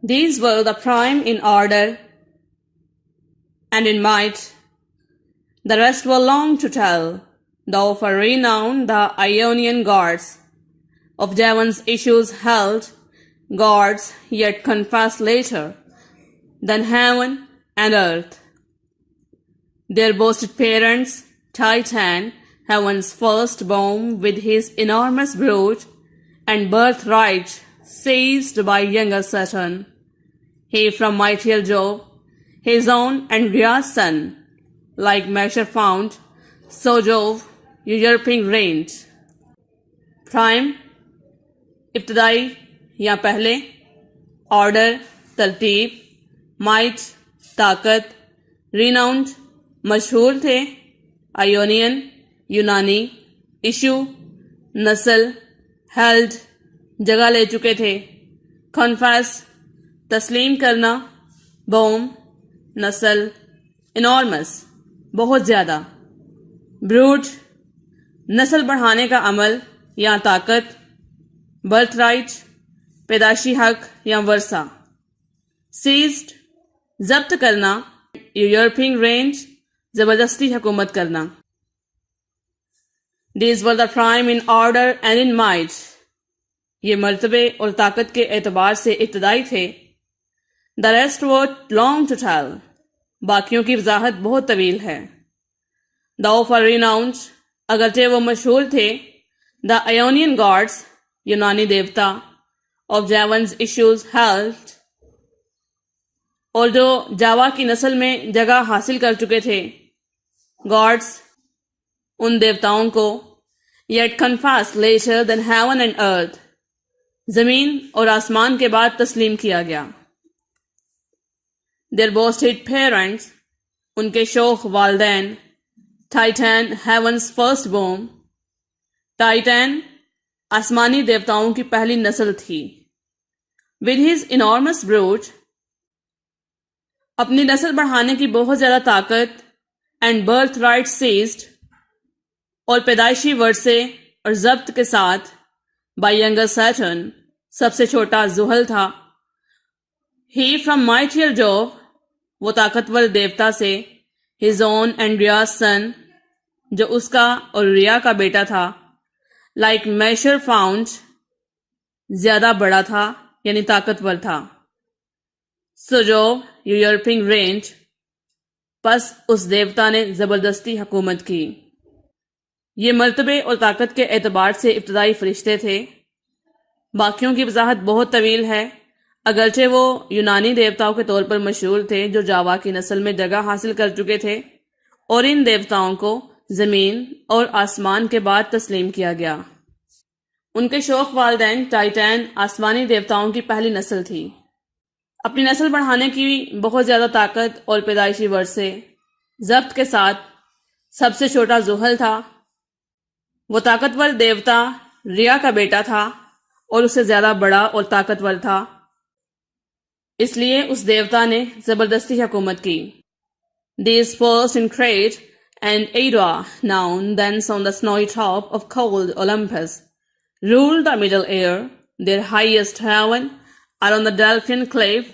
These were the prime in order and in might. The rest were long to tell, though for renown the Ionian gods of Javan's issues held, gods yet confessed later than heaven and earth. Their boasted parents, Titan, heaven's firstborn with his enormous brood and birthright seized by younger Saturn, he from mightier Jove, his own and Rhea's son, like measure found, so Jove usurping reigned. Prime, ابتدائی یا پہلے، order ترتیب، might طاقت، renowned مشہور تھے، آیونین یونانی، issue نسل، held جگہ لے چکے تھے، کنفیس تسلیم کرنا، بوم نسل، انارمس بہت زیادہ، بروڈ نسل بڑھانے کا عمل یا طاقت، برتھ رائٹ پیدائشی حق یا ورثہ، سیزڈ ضبط کرنا، یورپنگ رینج زبردستی حکومت کرنا. These were the prime in order and in might. یہ مرتبے اور طاقت کے اعتبار سے ابتدائی تھے. The rest were long to tell. باقیوں کی وضاحت بہت طویل ہے. Though for renowned, اگرچہ وہ مشہور تھے، the Ionian gods یونانی دیوتا of Javan's issues held، اور جو جاوا کی نسل میں جگہ حاصل کر چکے تھے، gods ان دیوتاؤں کو yet confessed later than heaven and earth، زمین اور آسمان کے بعد تسلیم کیا گیا. Their boasted parents، ان کے شوخ والدین، Titan heaven's firstborn، ٹائٹن آسمانی دیوتاؤں کی پہلی نسل تھی. With his enormous brood، اپنی نسل بڑھانے کی بہت زیادہ طاقت، and birth right seized، اور پیدائشی ورثے اور ضبط کے ساتھ، by younger Saturn، سب سے چھوٹا زحل تھا. He from mightier Jove، وہ طاقتور دیوتا سے، his own and Rhea's son، جو اس کا اور ریا کا بیٹا تھا، like measure found، زیادہ بڑا تھا یعنی طاقتور تھا. So Jove usurping reigned، پس اس دیوتا نے زبردستی حکومت کی. یہ مرتبے اور طاقت کے اعتبار سے ابتدائی فرشتے تھے. باقیوں کی وضاحت بہت طویل ہے، اگرچہ وہ یونانی دیوتاؤں کے طور پر مشہور تھے جو جاوا کی نسل میں جگہ حاصل کر چکے تھے، اور ان دیوتاؤں کو زمین اور آسمان کے بعد تسلیم کیا گیا. ان کے شوخ والدین ٹائٹن آسمانی دیوتاؤں کی پہلی نسل تھی. اپنی نسل بڑھانے کی بہت زیادہ طاقت اور پیدائشی ورثے ضبط کے ساتھ سب سے چھوٹا زحل تھا. وہ طاقتور دیوتا ریا کا بیٹا تھا اور اس سے زیادہ بڑا اور طاقتور تھا، اس لیے اس دیوتا نے زبردستی حکومت کی. These first in Crete and Ada, known thence on the snowy top of cold Olympus, ruled the middle air. Their highest heaven are on the Delphian cliff,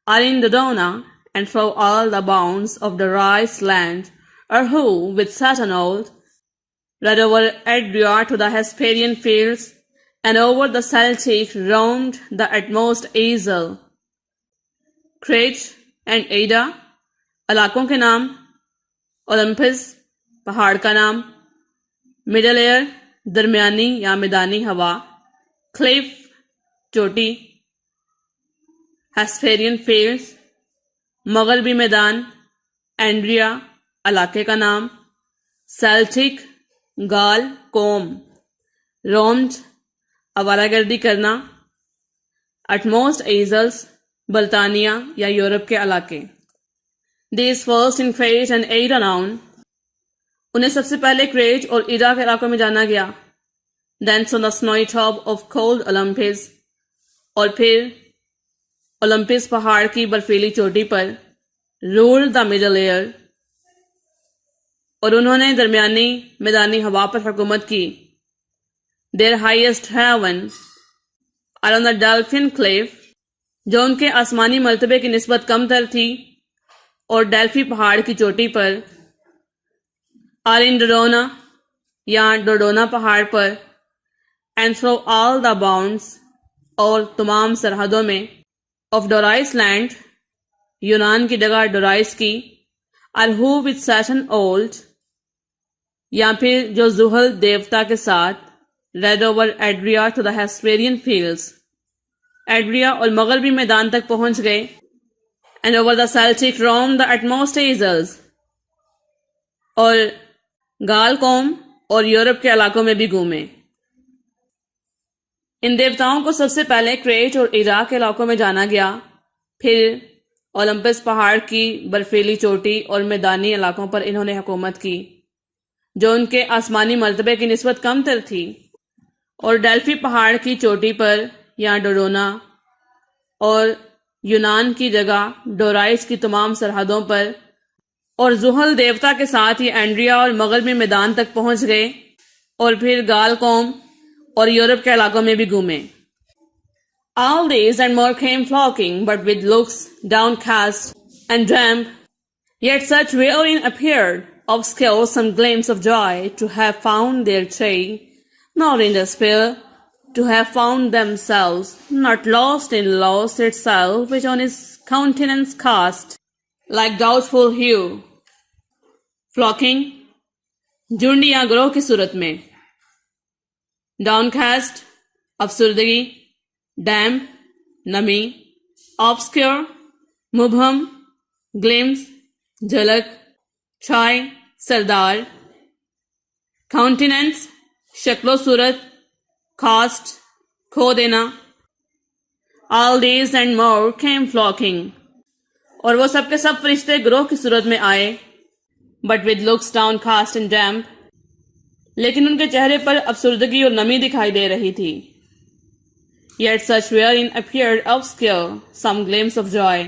are in Dodona, and through all the bounds of the rice land, or who, with Saturn old, led over Adria to the Hesperian fields, and over the Celtic roamed the utmost Azel. Crete and Ada علاقوں کے نام، Olympus پہاڑ کا نام، middle ear درمیانی یا میدانی ہوا، کلیف چوٹی، ہیسپیرین فیلڈز مغربی میدان، اینڈریا علاقے کا نام، سیلٹک گال قوم، رومڈ آوارہ گردی کرنا، اٹموسٹ ایزلز برطانیہ یا یورپ کے علاقے. These first in Crete and Ada known، انہیں سب سے پہلے کریٹ اور ایڈا کے علاقوں میں جانا گیا. Thence on the snowy top of cold Olympus، اور پھر اولمپس پہاڑ کی برفیلی چوٹی پر، ruled the middle air، اور انہوں نے درمیانی میدانی ہوا پر حکومت کی. Their highest heaven are on the Delphian cliff، جو ان کے آسمانی مرتبے کی نسبت کم تر تھی، اور ڈیلفی پہاڑ کی چوٹی پر، آرینڈوڈونا یا ڈوڈونا پہاڑ پر، and through all the bounds, اور تمام سرحدوں میں، آف ڈورائس لینڈ، یونان کی جگہ ڈورائس کی، اور ہو وتھ سیٹن اولڈ، یا پھر جو زحل دیوتا کے ساتھ، read over Adria to the Hesperian fields, Adria اور مغربی میدان تک پہنچ گئے، and over the Celtic roam the utmost isles, اور گال قوم اور یورپ کے علاقوں میں بھی گھومے۔ ان دیوتاؤں کو سب سے پہلے کریٹ اور عراق کے علاقوں میں جانا گیا، پھر اولمپس پہاڑ کی برفیلی چوٹی اور میدانی علاقوں پر انہوں نے حکومت کی، جو ان کے آسمانی مرتبے کی نسبت کم تر تھی، اور ڈیلفی پہاڑ کی چوٹی پر یا ڈوڈونا اور یونان کی جگہ ڈورائس کی تمام سرحدوں پر، اور زحل دیوتا کے ساتھ یہ اینڈریا اور مغربی میدان تک پہنچ گئے، اور پھر گال قوم اور یورپ کے علاقوں میں بھی گھومے۔ All these and more came flocking, but with looks downcast and damp, yet such wherein appeared obscure some gleams of joy, to have found their tree, nor in despair, to have found themselves, not lost in loss itself, which on his countenance cast, like doubtful hue. Flocking, جھنڈ یا گروہ کی صورت میں، down cost, افسردگی، damp, نمی، obscure, مبہم، glimpse, جھلک، چھائے، سردار، کاؤنٹیننس، شکل و صورت، کاسٹ، کھو دینا۔ All these and more came flocking، اور وہ سب کے سب فرشتے گروہ کی صورت میں آئے، but with looks downcast and damp، لیکن ان کے چہرے پر افسردگی اور نمی دکھائی دے رہی تھی۔ Yet such wherein appeared obscure some glimpse of joy،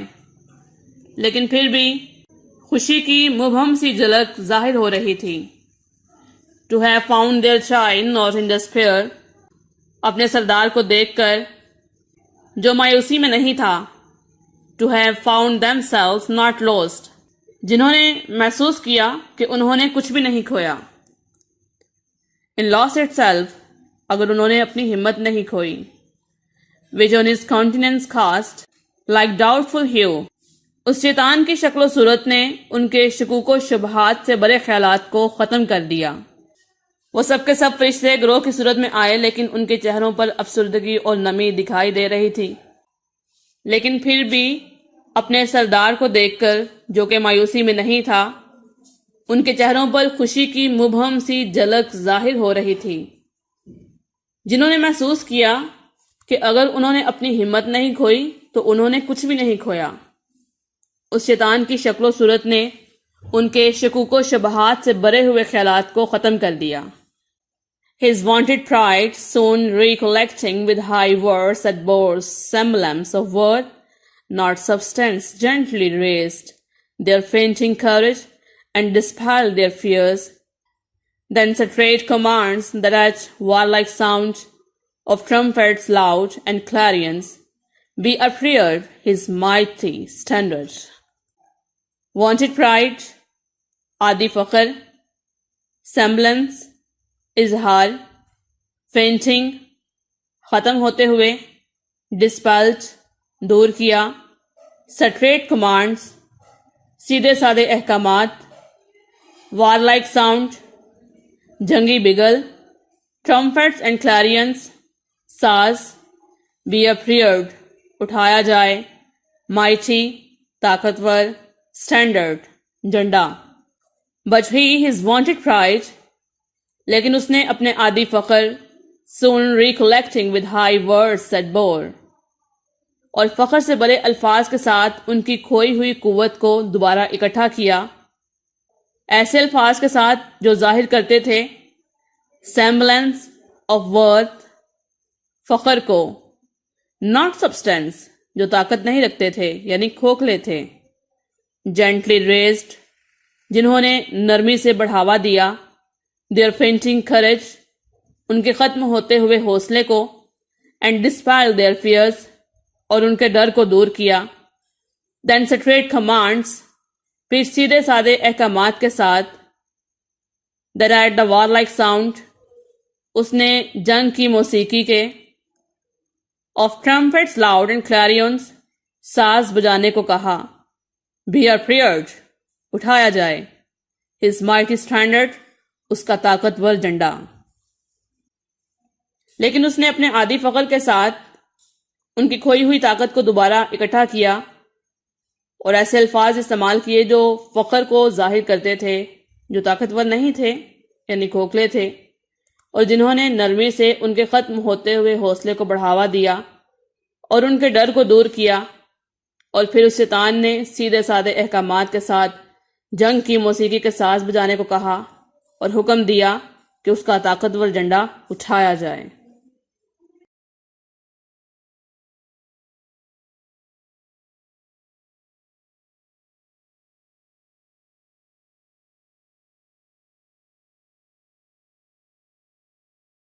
لیکن پھر بھی خوشی کی مبہم سی جھلک ظاہر ہو رہی تھی۔ To have found their shine not in despair، اپنے سردار کو دیکھ کر جو مایوسی میں نہیں تھا۔ To have found themselves not lost، جنہوں نے محسوس کیا کہ انہوں نے کچھ بھی نہیں کھویا۔ In loss itself، اگر انہوں نے اپنی ہمت نہیں کھوئی۔ Which on his countenance cast like doubtful hue، اس شیطان کی شکل و صورت نے ان کے شکوک و شبہات سے بڑے خیالات کو ختم کر دیا۔ وہ سب کے سب فرشتے گروہ کی صورت میں آئے، لیکن ان کے چہروں پر افسردگی اور نمی دکھائی دے رہی تھی۔ لیکن پھر بھی اپنے سردار کو دیکھ کر جو کہ مایوسی میں نہیں تھا، ان کے چہروں پر خوشی کی مبہم سی جھلک ظاہر ہو رہی تھی۔ جنہوں نے محسوس کیا کہ اگر انہوں نے اپنی ہمت نہیں کھوئی تو انہوں نے کچھ بھی نہیں کھویا۔ اس شیطان کی شکل و صورت نے ان کے شکوک و شبہات سے بھرے ہوئے خیالات کو ختم کر دیا۔ His vaunted pride soon recollecting with high words that bore semblance of word, not substance, gently raised their fainting courage and dispelled their fears. Then straight commands that at warlike sound of trumpets loud and clarions be upreared his mighty standard. Vaunted pride، عادی فخر، semblance، اظہار، fainting، ختم ہوتے ہوئے، dispelled، دور کیا، straight commands، سیدھے سادے احکامات، warlike sound، جنگی بگل، trumpets and clarions، ساز، be upreared، اٹھایا جائے، mighty، طاقتور، standard، جھنڈا۔ But he, his vaunted pride، لیکن اس نے اپنے عادی فخر، soon recollecting with high words that bore، اور فخر سے بڑے الفاظ کے ساتھ ان کی کھوئی ہوئی قوت کو دوبارہ اکٹھا کیا، ایسے الفاظ کے ساتھ جو ظاہر کرتے تھے semblance of worth، فخر کو، not substance، جو طاقت نہیں رکھتے تھے یعنی کھوکھلے تھے، gently raised، جنہوں نے نرمی سے بڑھاوا دیا، their fainting courage، ان کے ختم ہوتے ہوئے حوصلے کو، and dispelled their fears، اور ان کے ڈر کو دور کیا. دین اسٹریٹ کمانڈس، پھر سیدھے سادے احکامات کے ساتھ. That at the warlike sound, اس نے جنگ کی موسیقی کے. Of trumpets loud and clarions, ساز بجانے کو کہا. بی آر پریئرڈ، اٹھایا جائے. ہز مائٹی اسٹینڈرڈ، اس کا طاقتور جھنڈا. لیکن اس نے اپنے عادی فخر کے ساتھ ان کی کھوئی ہوئی طاقت کو دوبارہ اکٹھا کیا اور ایسے الفاظ استعمال کیے جو فخر کو ظاہر کرتے تھے، جو طاقتور نہیں تھے یعنی کھوکھلے تھے، اور جنہوں نے نرمی سے ان کے ختم ہوتے ہوئے حوصلے کو بڑھاوا دیا اور ان کے ڈر کو دور کیا. اور پھر اس شیطان نے سیدھے سادے احکامات کے ساتھ جنگ کی موسیقی کے ساز بجانے کو کہا اور حکم دیا کہ اس کا طاقتور جھنڈا اٹھایا جائے.